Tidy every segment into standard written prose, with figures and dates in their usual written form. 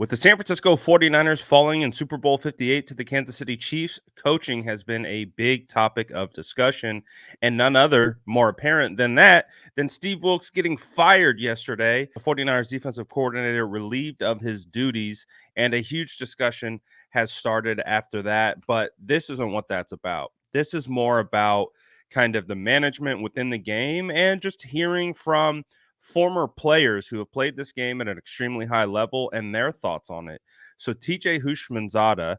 With the San Francisco 49ers falling in Super Bowl 58 to the Kansas City Chiefs, coaching has been a big topic of discussion, and none other more apparent than Steve Wilks getting fired yesterday. The 49ers defensive coordinator relieved of his duties, and a huge discussion has started after that. But this isn't what that's about. This is more about kind of the management within the game and just hearing from former players who have played this game at an extremely high level and their thoughts on it. So TJ Houzmanzada,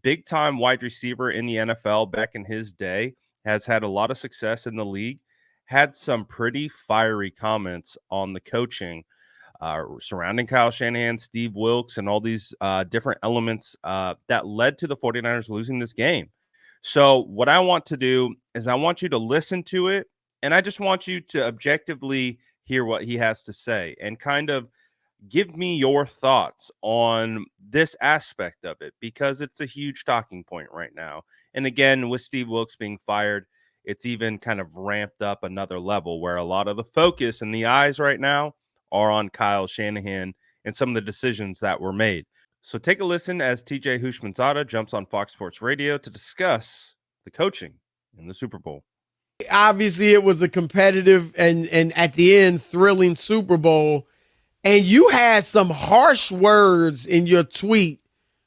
big time wide receiver in the NFL back in his day, has had a lot of success in the league, had some pretty fiery comments on the coaching surrounding Kyle Shanahan, Steve Wilks, and all these different elements that led to the 49ers losing this game. So what I want to do is I want you to listen to it, and I just want you to objectively hear what he has to say and kind of give me your thoughts on this aspect of it, because it's a huge talking point right now. And again, with Steve Wilks being fired, it's even kind of ramped up another level where a lot of the focus and the eyes right now are on Kyle Shanahan and some of the decisions that were made. So take a listen as TJ Houzmanzada jumps on Fox Sports Radio to discuss the coaching in the Super Bowl. Obviously, it was a competitive and at the end, thrilling Super Bowl. And you had some harsh words in your tweet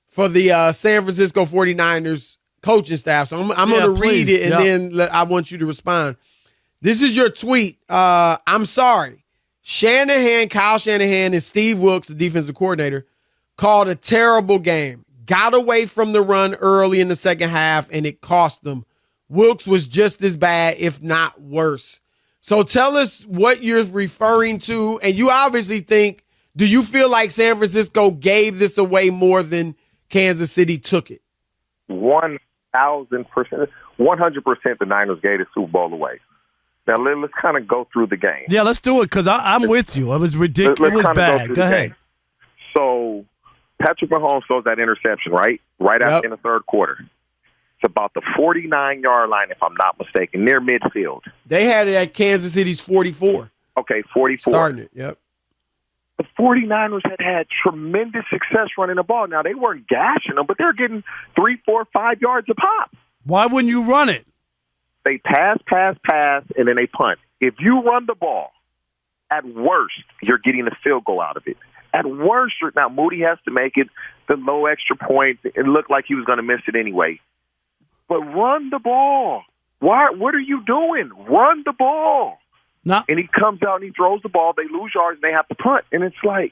for the San Francisco 49ers coaching staff. So I'm going to read it, and then I want you to respond. This is your tweet. I'm sorry. Kyle Shanahan, and Steve Wilks, the defensive coordinator, called a terrible game. Got away from the run early in the second half, and it cost them. Wilks was just as bad, if not worse. So tell us what you're referring to. And you obviously think, do you feel like San Francisco gave this away more than Kansas City took it? 1,000%. 100% the Niners gave the Super Bowl away. Now, let's kind of go through the game. Yeah, let's do it, because I'm with you. It was ridiculous. It was bad. Go ahead. Game. So Patrick Mahomes throws that interception, right after in the third quarter. It's about the 49-yard line, if I'm not mistaken, near midfield. They had it at Kansas City's 44. Okay, 44. Starting it, yep. The 49ers had tremendous success running the ball. Now, they weren't gashing them, but they're getting 3, 4, 5 yards a pop. Why wouldn't you run it? They pass, and then they punt. If you run the ball, at worst, you're getting a field goal out of it. At worst, now Moody has to make it, the low extra point. It looked like he was going to miss it anyway. But run the ball. What are you doing? Run the ball. No. And he comes out and he throws the ball. They lose yards and they have to punt. And it's like,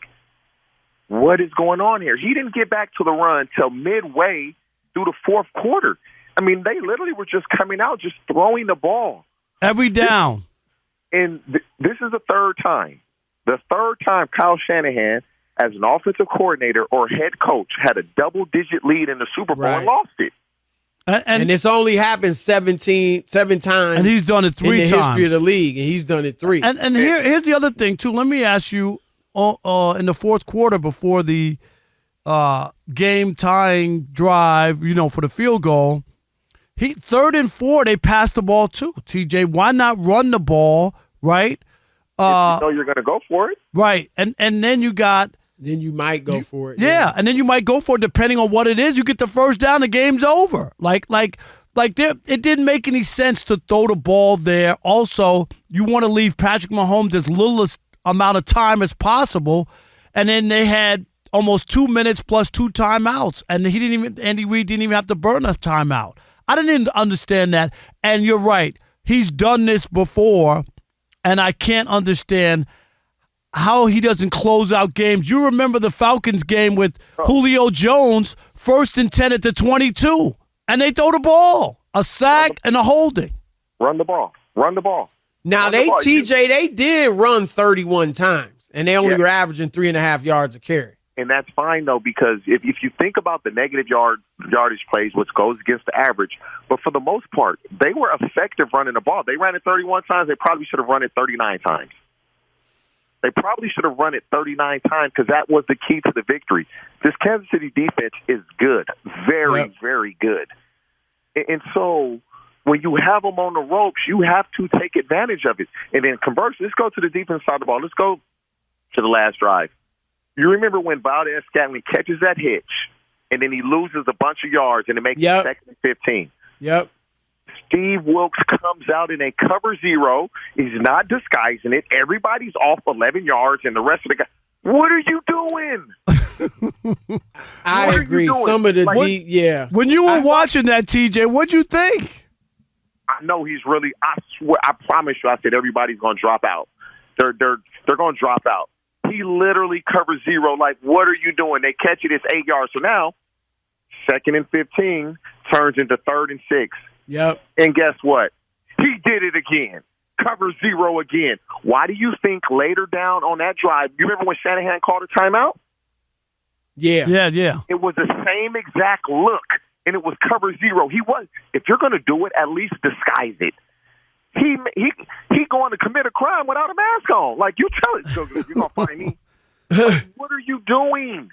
what is going on here? He didn't get back to the run till midway through the fourth quarter. I mean, they literally were just coming out, just throwing the ball. Every down. And this is the third time. The third time Kyle Shanahan, as an offensive coordinator or head coach, had a double-digit lead in the Super Bowl and lost it. And it's only happened seven times. And he's done it 3 times. In the history of the league, and he's done it 3. And here's the other thing, too. Let me ask you, in the fourth quarter before the game-tying drive, for the field goal, 3rd and 4, they passed the ball, too. TJ, why not run the ball, right? If you know you're going to go for it. Right. And then you got... Then you might go for it. Yeah, and then you might go for it depending on what it is. You get the first down, the game's over. It didn't make any sense to throw the ball there. Also, you want to leave Patrick Mahomes as little amount of time as possible, and then they had almost 2 minutes plus 2 timeouts, and Andy Reid didn't even have to burn a timeout. I didn't understand that, and you're right. He's done this before, and I can't understand how he doesn't close out games. You remember the Falcons game with Julio Jones, 1st and 10 at the 22, and they throw the ball, a sack and a holding. Run the ball. Now, they did run 31 times, and they only were averaging 3.5 yards a carry. And that's fine, though, because if you think about the negative yardage plays, which goes against the average, but for the most part, they were effective running the ball. They ran it 31 times. They probably should have run it 39 times. They probably should have run it 39 times because that was the key to the victory. This Kansas City defense is good, very good. And so when you have them on the ropes, you have to take advantage of it. And then conversely, let's go to the defense side of the ball. Let's go to the last drive. You remember when Valdez-Scantling catches that hitch, and then he loses a bunch of yards, and it makes it 2nd and 15. Yep. Steve Wilks comes out in a cover zero. He's not disguising it. Everybody's off 11 yards, and the rest of the guys, what are you doing? I agree. Some of the When you were watching that, TJ, what'd you think? I know he's really. I swear. I promise you. I said everybody's going to drop out. They're going to drop out. He literally covers zero. Like, what are you doing? They catch it. It's 8 yards. So now, 2nd and 15 turns into 3rd and 6. Yep. And guess what? He did it again. Cover zero again. Why do you think later down on that drive, you remember when Shanahan called a timeout? Yeah. It was the same exact look, and it was cover zero. If you're going to do it, at least disguise it. He going to commit a crime without a mask on. Like, you tell it, so you're going to find me. Like, what are you doing?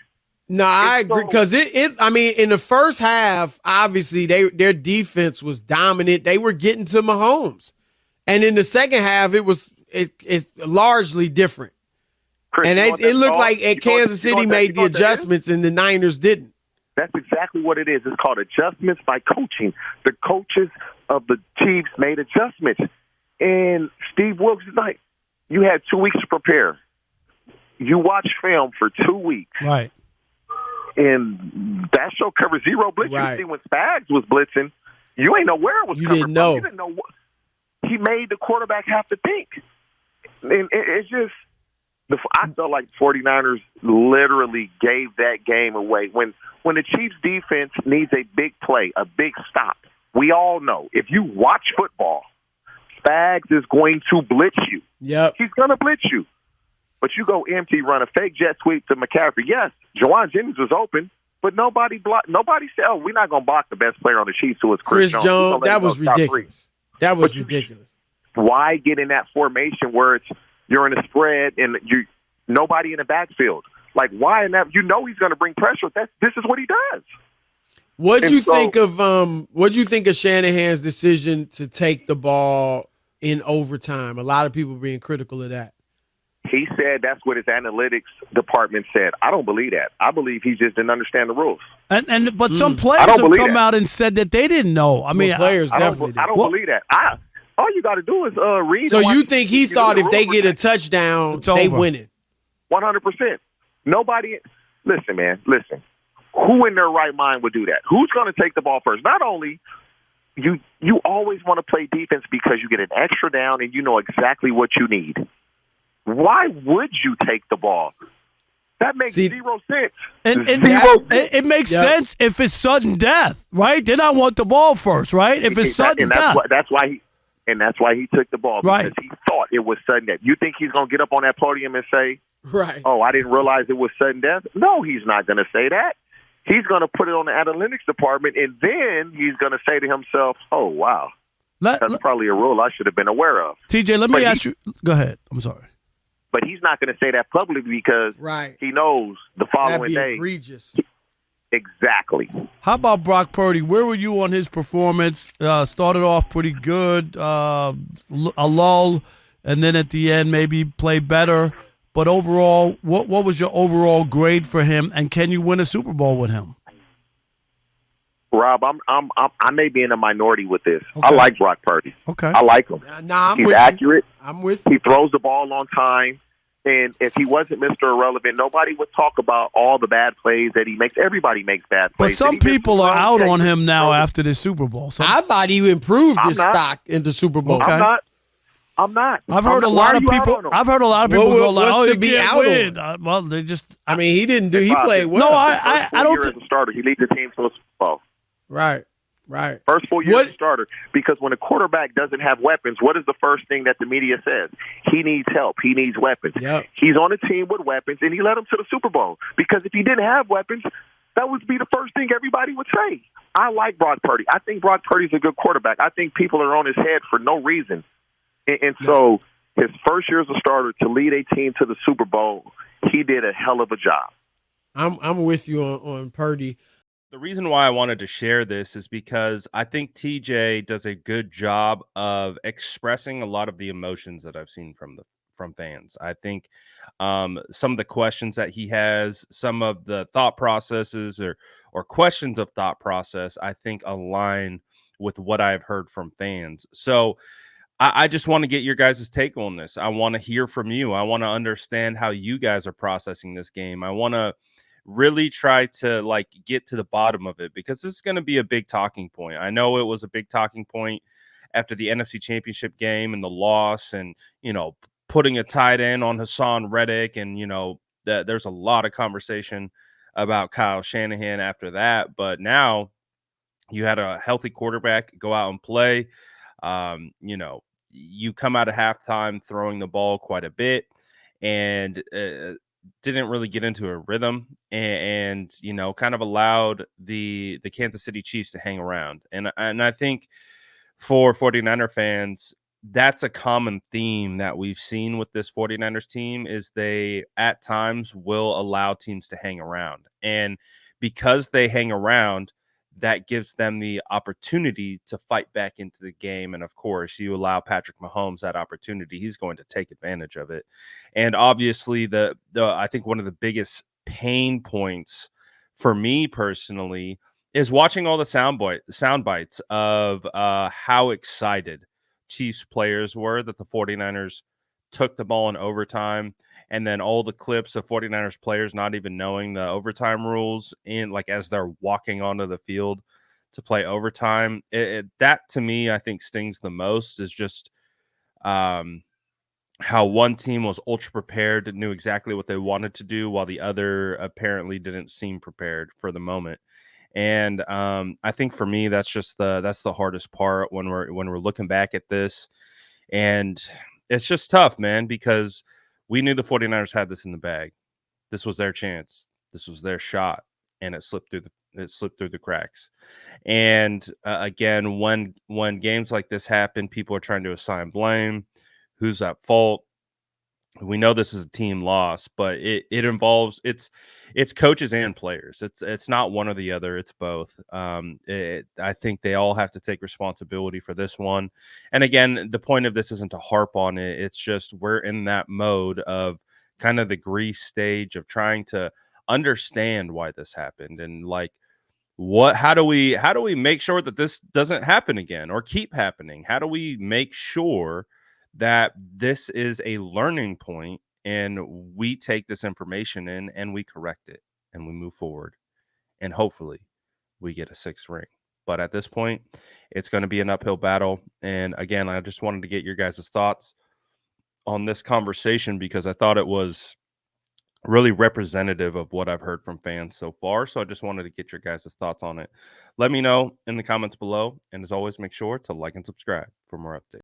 No, I agree, because I mean, in the first half, obviously their defense was dominant. They were getting to Mahomes, and in the second half, it's largely different. Chris, and it looked like Kansas City made the adjustments, and the Niners didn't. That's exactly what it is. It's called adjustments by coaching. The coaches of the Chiefs made adjustments, and Steve Wilks is like, you had 2 weeks to prepare. You watch film for 2 weeks, right? And that show cover zero blitz. Right. You see when Spags was blitzing, you ain't know where it was coming from. Know. You didn't know. He made the quarterback have to think. And it's just, I felt like 49ers literally gave that game away. When the Chiefs defense needs a big play, a big stop, we all know, if you watch football, Spags is going to blitz you. Yep. He's going to blitz you. But you go empty, run a fake jet sweep to McCaffrey. Yes, Jawan Jennings was open, but nobody blocked. Nobody said, "Oh, we're not going to block the best player on the Chiefs, who is Chris Jones." That was ridiculous. That was ridiculous. Why get in that formation where you're in a spread and nobody in the backfield? Like, why in that? You know he's going to bring pressure. This is what he does. What do you think of Shanahan's decision to take the ball in overtime? A lot of people being critical of that. He said that's what his analytics department said. I don't believe that. I believe he just didn't understand the rules. But some players have come out and said that they didn't know. I mean, players I don't believe that. All you got to do is read. So you think he thought if they get a touchdown, they win it? 100%. Nobody. Listen, man. Listen. Who in their right mind would do that? Who's going to take the ball first? Not only you always want to play defense because you get an extra down and you know exactly what you need. Why would you take the ball? That makes zero sense. It makes sense if it's sudden death, right? Then I want the ball first, right? If it's sudden death. That's why he took the ball, because he thought it was sudden death. You think he's going to get up on that podium and say, right, "Oh, I didn't realize it was sudden death"? No, he's not going to say that. He's going to put it on the analytics department, and then he's going to say to himself, "Oh, wow, that's probably a rule I should have been aware of." TJ, let me ask you. Go ahead. I'm sorry. But he's not going to say that publicly because he knows the following day. Egregious. Exactly. How about Brock Purdy? Where were you on his performance? Started off pretty good, a lull, and then at the end maybe played better. But overall, what was your overall grade for him? And can you win a Super Bowl with him? Rob, I may be in a minority with this. Okay. I like Brock Purdy. Okay, I like him. He's accurate. I'm with you. He throws the ball on time. And if he wasn't Mr. Irrelevant, nobody would talk about all the bad plays that he makes. Everybody makes bad plays. But some people are out on him now after the Super Bowl. I thought he improved his stock in the Super Bowl. Okay. I'm not. I've heard a lot of people go like, "Oh, be out win." Well, they just. I mean, he didn't do. He played well. No, I don't think. As a starter, he leads the team to a Super Bowl. Right. First 4 years as a starter, because when a quarterback doesn't have weapons, what is the first thing that the media says? He needs help. He needs weapons. Yep. He's on a team with weapons, and he led them to the Super Bowl. Because if he didn't have weapons, that would be the first thing everybody would say. I like Brock Purdy. I think Brock Purdy's a good quarterback. I think people are on his head for no reason. And so his first year as a starter to lead a team to the Super Bowl, he did a hell of a job. I'm with you on Purdy. The reason why I wanted to share this is because I think TJ does a good job of expressing a lot of the emotions that I've seen from from fans. I think some of the questions that he has, some of the thought processes or questions of thought process, I think align with what I've heard from fans. So I just want to get your guys' take on this. I want to hear from you. I want to understand how you guys are processing this game. I want to really try to like get to the bottom of it, because this is going to be a big talking point. I know it was a big talking point after the NFC Championship game and the loss, and putting a tight end on Hassan Reddick, and that there's a lot of conversation about Kyle Shanahan after that. But now you had a healthy quarterback go out and play. You come out of halftime throwing the ball quite a bit, and didn't really get into a rhythm, and kind of allowed the Kansas City Chiefs to hang around. And I think for 49er fans, that's a common theme that we've seen with this 49ers team, is they at times will allow teams to hang around. And because they hang around, that gives them the opportunity to fight back into the game. And of course, you allow Patrick Mahomes that opportunity, he's going to take advantage of it. And obviously, I think one of the biggest pain points for me personally is watching all the sound bites of how excited Chiefs players were that the 49ers took the ball in overtime, and then all the clips of 49ers players not even knowing the overtime rules as they're walking onto the field to play overtime. That to me, I think, stings the most, is just how one team was ultra prepared, knew exactly what they wanted to do, while the other apparently didn't seem prepared for the moment. And I think for me, that's the hardest part when we're looking back at this. And it's just tough, man, because we knew the 49ers had this in the bag. This was their chance. This was their shot, and it slipped through the cracks. And again, when games like this happen, people are trying to assign blame. Who's at fault? We know this is a team loss, but it involves it's coaches and players. It's not one or the other. It's both. I think they all have to take responsibility for this one. And again, the point of this isn't to harp on it. It's just we're in that mode of kind of the grief stage of trying to understand why this happened, and like how do we make sure that this doesn't happen again or keep happening? How do we make sure that this is a learning point, and we take this information in and we correct it and we move forward, and hopefully we get a 6th ring? But at this point, it's going to be an uphill battle. And again, I just wanted to get your guys' thoughts on this conversation, because I thought it was really representative of what I've heard from fans so far. So I just wanted to get your guys' thoughts on it. Let me know in the comments below. And as always, make sure to like and subscribe for more updates.